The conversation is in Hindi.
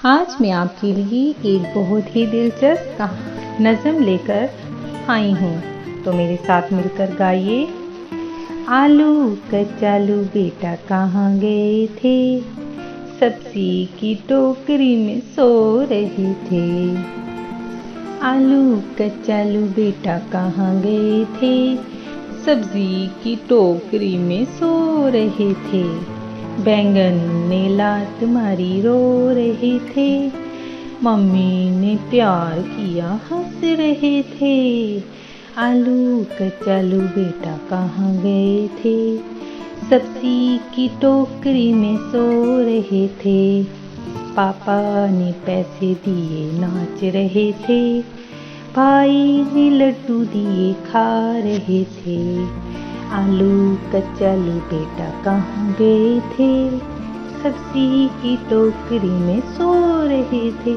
आज मैं आपके लिए एक बहुत ही दिलचस्प नज़म लेकर आई हूँ, तो मेरे साथ मिलकर गाइए। आलू कचालू बेटा कहाँ गए थे, सब्जी की टोकरी में सो रहे थे। आलू कचालू बेटा कहाँ गए थे, सब्जी की टोकरी में सो रहे थे। बैंगन ने लात मारी रो रहे थे, मम्मी ने प्यार किया हंस रहे थे। आलू कचालू बेटा कहाँ गए थे, सब्जी की टोकरी में सो रहे थे। पापा ने पैसे दिए नाच रहे थे, भाई ने लड्डू दिए खा रहे थे। आलू कचालू बेटा कहाँ गए थे, सब्जी की टोकरी में सो रहे थे।